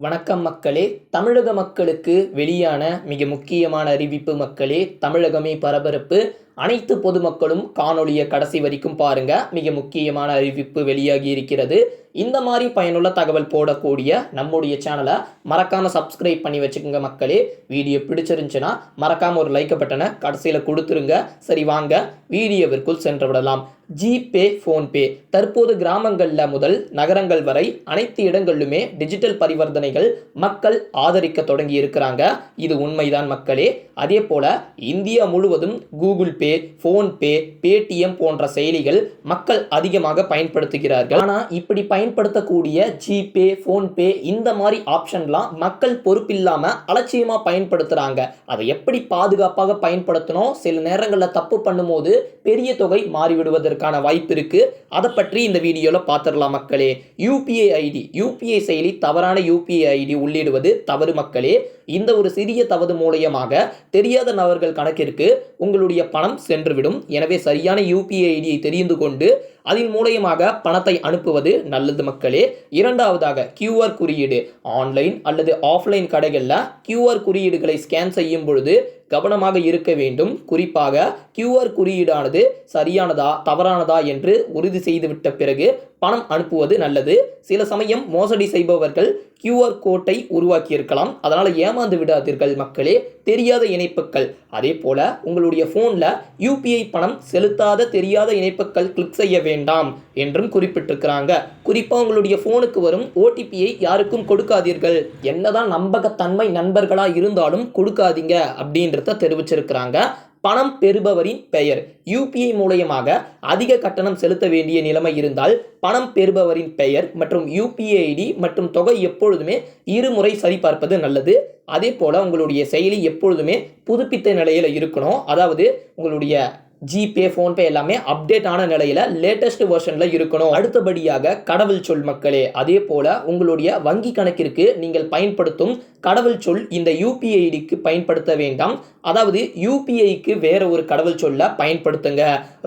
வணக்கம் மக்களே. தமிழக மக்களுக்கு வெளியான மிக முக்கியமான அறிவிப்பு மக்களே. தமிழகமே பரபரப்பு. அனைத்து பொதுமக்களும் காணொளியை கடைசி வரைக்கும் பாருங்க. மிக முக்கியமான அறிவிப்பு வெளியாகி இருக்கிறது. இந்த மாதிரி பயனுள்ள தகவல் போடக்கூடிய நம்முடைய சேனலை மறக்காம சப்ஸ்கிரைப் பண்ணி வச்சுக்கோங்க மக்களே. வீடியோ பிடிச்சிருந்துச்சுன்னா மறக்காம ஒரு லைக் பட்டனை கடைசியில் கொடுத்துருங்க. சரி, வாங்க வீடியோவிற்குள் சென்று விடலாம். ஜிபே, போன்பே தற்போது கிராமங்கள்ல முதல் நகரங்கள் வரை அனைத்து இடங்களிலுமே டிஜிட்டல் பரிவர்த்தனைகள் மக்கள் ஆதரிக்க தொடங்கி இருக்கிறாங்க. இது உண்மைதான் மக்களே. அதே போல இந்தியா முழுவதும் கூகுள் பே, போன்பே, பேடிஎம் போன்ற செயலிகள் மக்கள் அதிகமாக பயன்படுத்துகிறார்கள். ஆனா இப்படி பயன்படுத்தக்கூடிய ஜிபே, போன்பே இந்த மாதிரி ஆப்ஷன்லாம் மக்கள் பொறுப்பில்லாம அலட்சியமா பயன்படுத்துறாங்க. அதை எப்படி பாதுகாப்பாக பயன்படுத்தணும், சில நேரங்களில் தப்பு பண்ணும்போது பெரிய தொகை மாறிவிடுவதற்கான வாய்ப்பு இருக்கு. அதை பற்றி இந்த வீடியோல பார்த்துடலாம் மக்களே. யூபிஐ செயலி தவறான யூபிஐ ஐடி உள்ளிடுவது தவறு மக்களே. இந்த ஒரு சிறிய தவறு மூலமாக தெரியாத நபர்கள் கணக்கிற்கு உங்களுடைய பணம் சென்றுவிடும். எனவே சரியான யூபிஐ ஐடியை தெரிந்து கொண்டு அதன் மூலமாக பணத்தை அனுப்புவது நல்லது மக்களே. இரண்டாவதாக QR குறியீடு. ஆன்லைன் அல்லது ஆஃப்லைன் கடைகளில் QR குறியீடுகளை ஸ்கேன் செய்யும் பொழுது கவனமாக இருக்க வேண்டும். குறிப்பாக QR குறியீடானது சரியானதா தவறானதா என்று உறுதி செய்துவிட்ட பிறகு பணம் அனுப்புவது நல்லது. சில சமயம் மோசடி செய்பவர்கள் QR கோட்டை உருவாக்கி இருக்கலாம். அதனால் ஏமாந்து விடாதீர்கள் மக்களே. தெரியாத இணைப்புகள், அதே போல உங்களுடைய போன்ல யூபிஐ பணம் செலுத்தாத தெரியாத இணைப்புகள் கிளிக் செய்ய வேண்டாம் என்றும் குறிப்பிட்டிருக்கிறாங்க. குறிப்பாக உங்களுடைய போனுக்கு வரும் ஓடிபியை யாருக்கும் கொடுக்காதீர்கள். என்னதான் நம்பகத்தன்மை நண்பர்களா இருந்தாலும் கொடுக்காதீங்க அப்படின்றத தெரிவிச்சிருக்கிறாங்க. பணம் பெறுபவரின் பெயர். யூபிஐ மூலமாக அதிக கட்டணம் செலுத்த வேண்டிய நிலைமை இருந்தால் பணம் பெறுபவரின் பெயர் மற்றும் யூபிஐ ஐடி மற்றும் தொகை எப்பொழுதுமே இருமுறை சரிபார்ப்பது நல்லது. அதே போல உங்களுடைய செயலி எப்பொழுதுமே புதுப்பித்த நிலையில் இருக்கணும். அதாவது உங்களுடைய ஜிபே, போன்பே எல்லாமே அப்டேட் ஆன நிலையில லேட்டஸ்ட் வெர்ஷன்ல இருக்கணும். அடுத்தபடியாக கடவுள் சொல் மக்களே. அதே போல உங்களுடைய வங்கி கணக்கிற்கு நீங்கள் பயன்படுத்தும் கடவுள் சொல் இந்த யூபிஐ ஐடிக்கு பயன்படுத்த வேண்டாம். அதாவது யூபிஐக்கு வேற ஒரு கடவுள் சொல்ல பயன்படுத்துங்க.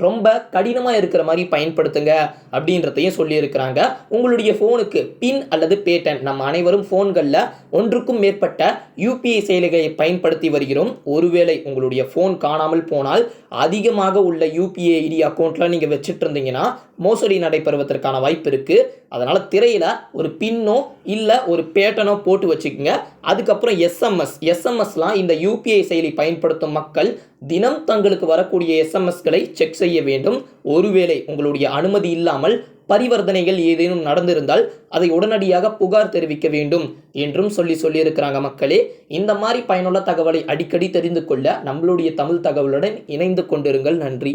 ரொம்ப கடினமா இருக்கிற மாதிரி பயன்படுத்துங்க அப்படின்றதையும் சொல்லி இருக்கிறாங்க. உங்களுடைய போனுக்கு பின் அல்லது பேட்டன், நம்ம அனைவரும் போன்கள்ல ஒன்றுக்கும் மேற்பட்ட யூபிஐ செயலிகளை பயன்படுத்தி வருகிறோம். ஒருவேளை உங்களுடைய போன் காணாமல் போனால் அதிகமாக உள்ள யூபிஐ ஐடி அக்கௌண்ட்ல நீங்க வச்சுட்டு இருந்தீங்கன்னா மோசடி நடைபெறுவதற்கான வாய்ப்பு இருக்கு. அதனால திரையில ஒரு பின்னோ இல்ல ஒரு பேட்டனோ போட்டு வச்சுக்கோங்க. அதுக்கப்புறம் எஸ்எம்எஸ்லாம் இந்த யூபிஐ செயலி பயன்படுத்தும் மக்கள் தினம் தங்களுக்கு வரக்கூடிய எஸ்எம்எஸ்களை செக் செய்ய வேண்டும். ஒருவேளை உங்களுடைய அனுமதி இல்லாமல் பரிவர்த்தனைகள் ஏதேனும் நடந்திருந்தால் அதை உடனடியாக புகார் தெரிவிக்க வேண்டும் என்றும் சொல்லியிருக்கிறாங்க மக்களே. இந்த மாதிரி பயனுள்ள தகவலை அடிக்கடி தெரிந்து கொள்ள நம்மளுடைய தமிழ் தகவலுடன் இணைந்து கொண்டிருங்கள். நன்றி.